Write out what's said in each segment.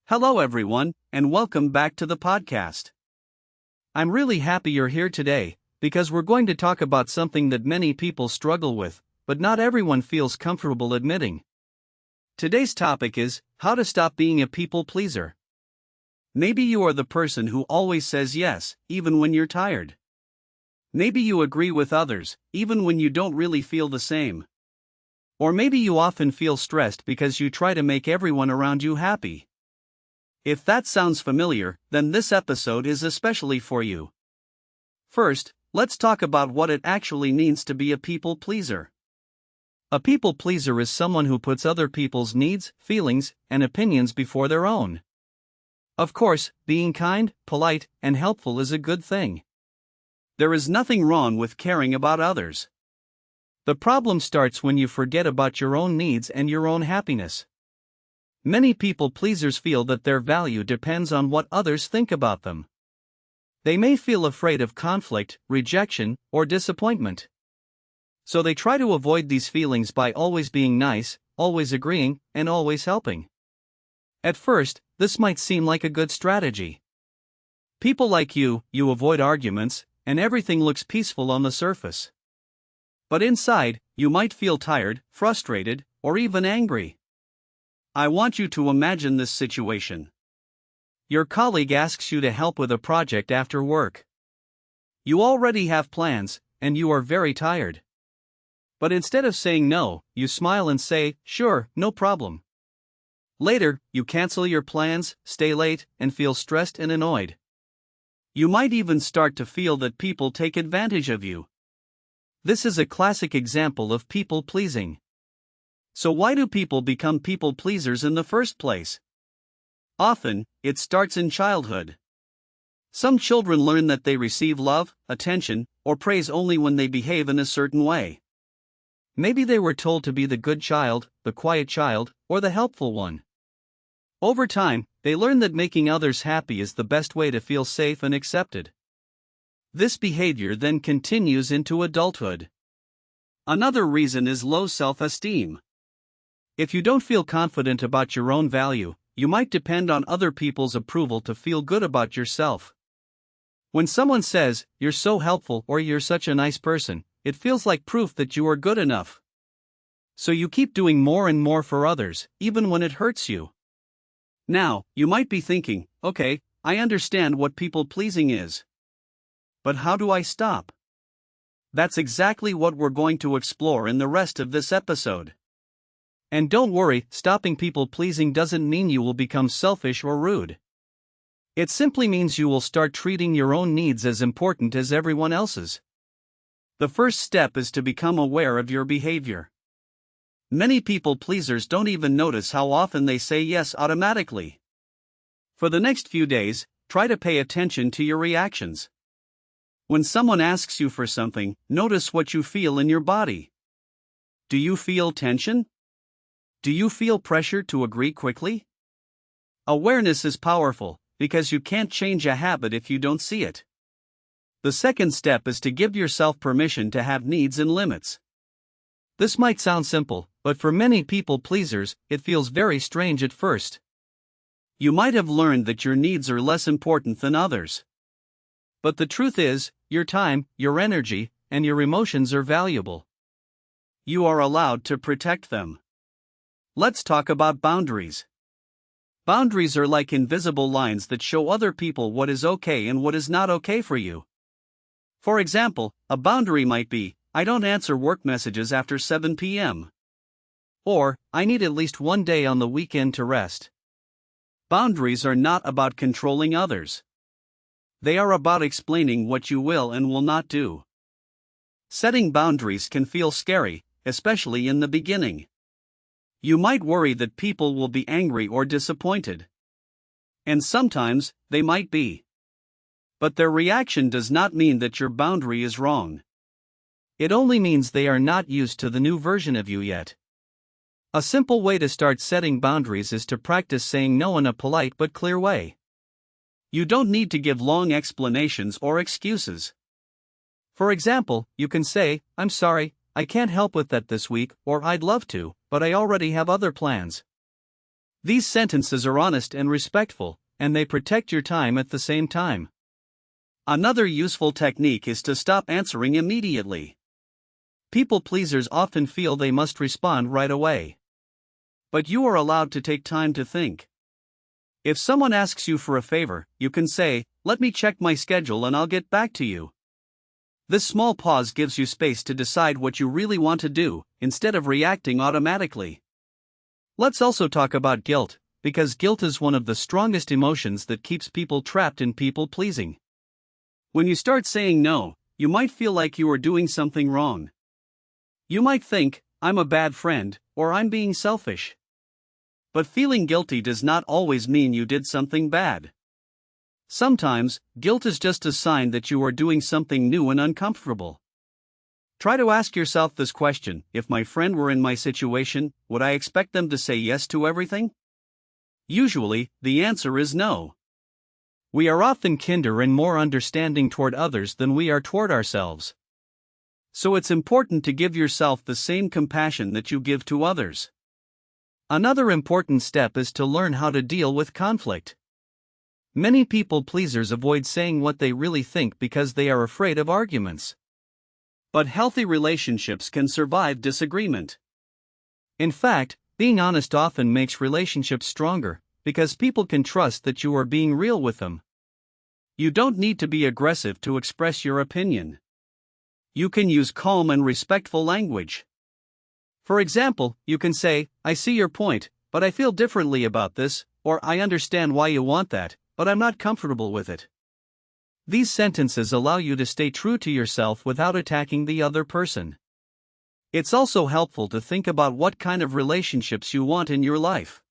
Hello, everyone, and welcome back to the podcast. I'm really happy you're here today, because we're going to talk about something that many people struggle with, but not everyone feels comfortable admitting. Today's topic is how to stop being a people pleaser. Maybe you are the person who always says yes, even when you're tired. Maybe you agree with others, even when you don't really feel the same. Or maybe you often feel stressed because you try to make everyone around you happy. If that sounds familiar, then this episode is especially for you. First, let's talk about what it actually means to be a people pleaser. A people pleaser is someone who puts other people's needs, feelings, and opinions before their own. Of course, being kind, polite, and helpful is a good thing. There is nothing wrong with caring about others. The problem starts when you forget about your own needs and your own happiness. Many people pleasers feel that their value depends on what others think about them. They may feel afraid of conflict, rejection, or disappointment. So they try to avoid these feelings by always being nice, always agreeing, and always helping. At first, this might seem like a good strategy. People like you avoid arguments, and everything looks peaceful on the surface. But inside, you might feel tired, frustrated, or even angry. I want you to imagine this situation. Your colleague asks you to help with a project after work. You already have plans, and you are very tired. But instead of saying no, you smile and say, "Sure, no problem." Later, you cancel your plans, stay late, and feel stressed and annoyed. You might even start to feel that people take advantage of you. This is a classic example of people pleasing. So why do people become people pleasers in the first place? Often, it starts in childhood. Some children learn that they receive love, attention, or praise only when they behave in a certain way. Maybe they were told to be the good child, the quiet child, or the helpful one. Over time, they learn that making others happy is the best way to feel safe and accepted. This behavior then continues into adulthood. Another reason is low self-esteem. If you don't feel confident about your own value, you might depend on other people's approval to feel good about yourself. When someone says, "You're so helpful" or "You're such a nice person," it feels like proof that you are good enough. So you keep doing more and more for others, even when it hurts you. Now, you might be thinking, okay, I understand what people pleasing is. But how do I stop? That's exactly what we're going to explore in the rest of this episode. And don't worry, stopping people pleasing doesn't mean you will become selfish or rude. It simply means you will start treating your own needs as important as everyone else's. The first step is to become aware of your behavior. Many people pleasers don't even notice how often they say yes automatically. For the next few days, try to pay attention to your reactions. When someone asks you for something, notice what you feel in your body. Do you feel tension? Do you feel pressure to agree quickly? Awareness is powerful, because you can't change a habit if you don't see it. The second step is to give yourself permission to have needs and limits. This might sound simple, but for many people pleasers, it feels very strange at first. You might have learned that your needs are less important than others. But the truth is, your time, your energy, and your emotions are valuable. You are allowed to protect them. Let's talk about boundaries. Boundaries are like invisible lines that show other people what is okay and what is not okay for you. For example, a boundary might be, "I don't answer work messages after 7 p.m. Or, "I need at least one day on the weekend to rest." Boundaries are not about controlling others. They are about explaining what you will and will not do. Setting boundaries can feel scary, especially in the beginning. You might worry that people will be angry or disappointed. And sometimes, they might be. But their reaction does not mean that your boundary is wrong. It only means they are not used to the new version of you yet. A simple way to start setting boundaries is to practice saying no in a polite but clear way. You don't need to give long explanations or excuses. For example, you can say, "I'm sorry, I can't help with that this week," or "I'd love to, but I already have other plans." These sentences are honest and respectful, and they protect your time at the same time. Another useful technique is to stop answering immediately. People pleasers often feel they must respond right away. But you are allowed to take time to think. If someone asks you for a favor, you can say, "Let me check my schedule and I'll get back to you." This small pause gives you space to decide what you really want to do, instead of reacting automatically. Let's also talk about guilt, because guilt is one of the strongest emotions that keeps people trapped in people pleasing. When you start saying no, you might feel like you are doing something wrong. You might think, "I'm a bad friend," or "I'm being selfish." But feeling guilty does not always mean you did something bad. Sometimes, guilt is just a sign that you are doing something new and uncomfortable. Try to ask yourself this question: if my friend were in my situation, would I expect them to say yes to everything? Usually, the answer is no. We are often kinder and more understanding toward others than we are toward ourselves. So it's important to give yourself the same compassion that you give to others. Another important step is to learn how to deal with conflict. Many people pleasers avoid saying what they really think because they are afraid of arguments. But healthy relationships can survive disagreement. In fact, being honest often makes relationships stronger, because people can trust that you are being real with them. You don't need to be aggressive to express your opinion. You can use calm and respectful language. For example, you can say, "I see your point, but I feel differently about this," or "I understand why you want that, but I'm not comfortable with it." These sentences allow you to stay true to yourself without attacking the other person. It's also helpful to think about what kind of relationships you want in your life.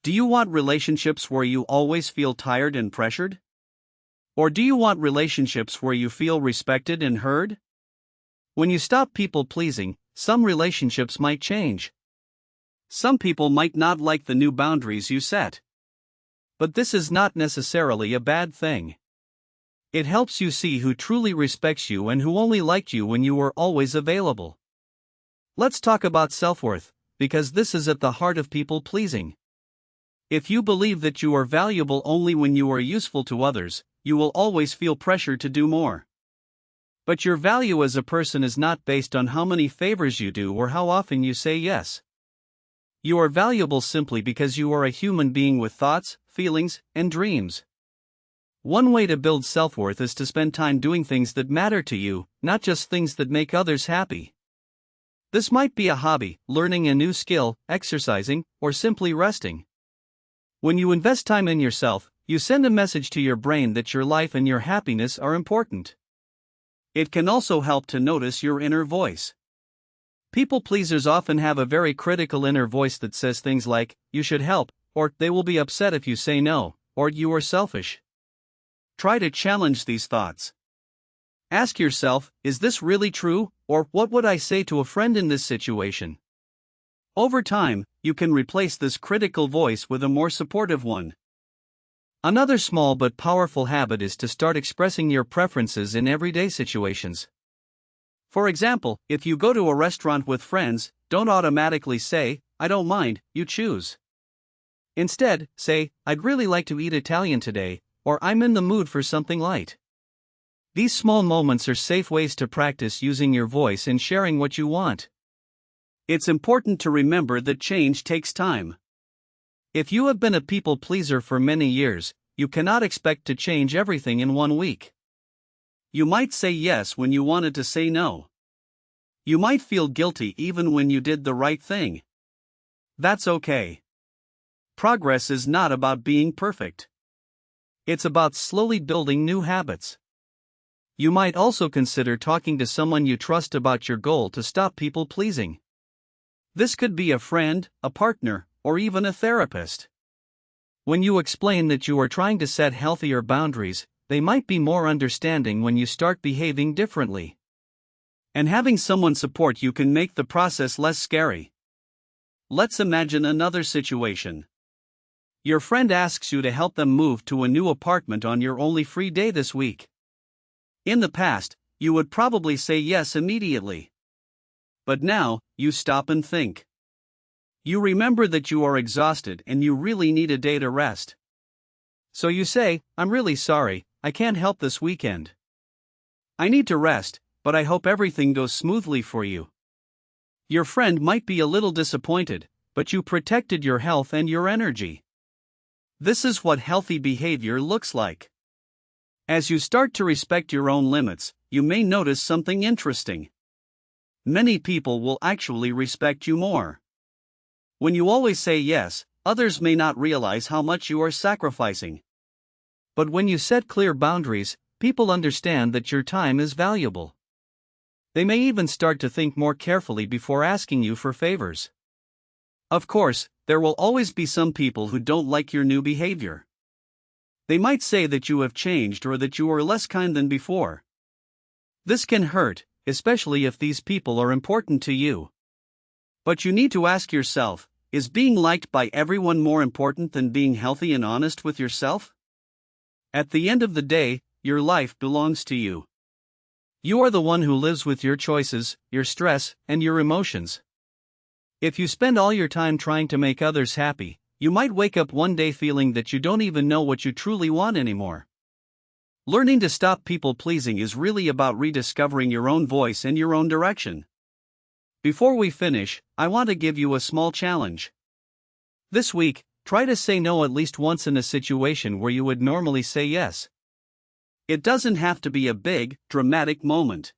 Do you want relationships where you always feel tired and pressured? Or do you want relationships where you feel respected and heard? When you stop people pleasing, some relationships might change. Some people might not like the new boundaries you set. But this is not necessarily a bad thing. It helps you see who truly respects you and who only liked you when you were always available. Let's talk about self-worth, because this is at the heart of people pleasing. If you believe that you are valuable only when you are useful to others, you will always feel pressure to do more. But your value as a person is not based on how many favors you do or how often you say yes. You are valuable simply because you are a human being with thoughts, feelings, and dreams. One way to build self-worth is to spend time doing things that matter to you, not just things that make others happy. This might be a hobby, learning a new skill, exercising, or simply resting. When you invest time in yourself, you send a message to your brain that your life and your happiness are important. It can also help to notice your inner voice. People pleasers often have a very critical inner voice that says things like, "You should help," or "They will be upset if you say no," or "You are selfish." Try to challenge these thoughts. Ask yourself, is this really true, or what would I say to a friend in this situation? Over time, you can replace this critical voice with a more supportive one. Another small but powerful habit is to start expressing your preferences in everyday situations. For example, if you go to a restaurant with friends, don't automatically say, "I don't mind, you choose." Instead, say, "I'd really like to eat Italian today," or "I'm in the mood for something light." These small moments are safe ways to practice using your voice and sharing what you want. It's important to remember that change takes time. If you have been a people pleaser for many years, you cannot expect to change everything in 1 week. You might say yes when you wanted to say no. You might feel guilty even when you did the right thing. That's okay. Progress is not about being perfect. It's about slowly building new habits. You might also consider talking to someone you trust about your goal to stop people pleasing. This could be a friend, a partner, or even a therapist. When you explain that you are trying to set healthier boundaries, they might be more understanding when you start behaving differently. And having someone support you can make the process less scary. Let's imagine another situation. Your friend asks you to help them move to a new apartment on your only free day this week. In the past, you would probably say yes immediately. But now, you stop and think. You remember that you are exhausted and you really need a day to rest. So you say, "I'm really sorry, I can't help this weekend. I need to rest, but I hope everything goes smoothly for you." Your friend might be a little disappointed, but you protected your health and your energy. This is what healthy behavior looks like. As you start to respect your own limits, you may notice something interesting. Many people will actually respect you more. When you always say yes, others may not realize how much you are sacrificing. But when you set clear boundaries, people understand that your time is valuable. They may even start to think more carefully before asking you for favors. Of course, there will always be some people who don't like your new behavior. They might say that you have changed or that you are less kind than before. This can hurt, especially if these people are important to you. But you need to ask yourself, is being liked by everyone more important than being healthy and honest with yourself? At the end of the day, your life belongs to you. You are the one who lives with your choices, your stress, and your emotions. If you spend all your time trying to make others happy, you might wake up one day feeling that you don't even know what you truly want anymore. Learning to stop people-pleasing is really about rediscovering your own voice and your own direction. Before we finish, I want to give you a small challenge. This week, try to say no at least once in a situation where you would normally say yes. It doesn't have to be a big, dramatic moment.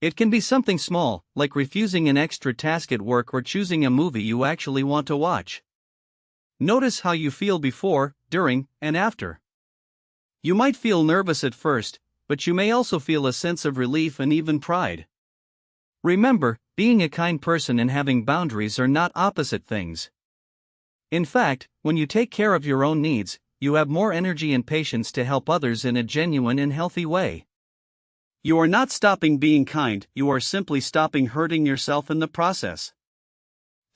It can be something small, like refusing an extra task at work or choosing a movie you actually want to watch. Notice how you feel before, during, and after. You might feel nervous at first, but you may also feel a sense of relief and even pride. Remember, being a kind person and having boundaries are not opposite things. In fact, when you take care of your own needs, you have more energy and patience to help others in a genuine and healthy way. You are not stopping being kind, you are simply stopping hurting yourself in the process.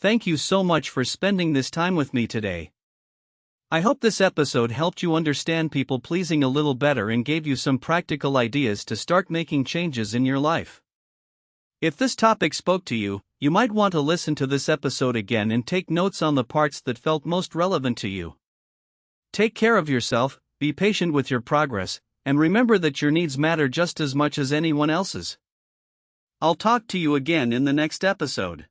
Thank you so much for spending this time with me today. I hope this episode helped you understand people pleasing a little better and gave you some practical ideas to start making changes in your life. If this topic spoke to you, you might want to listen to this episode again and take notes on the parts that felt most relevant to you. Take care of yourself, be patient with your progress, and remember that your needs matter just as much as anyone else's. I'll talk to you again in the next episode.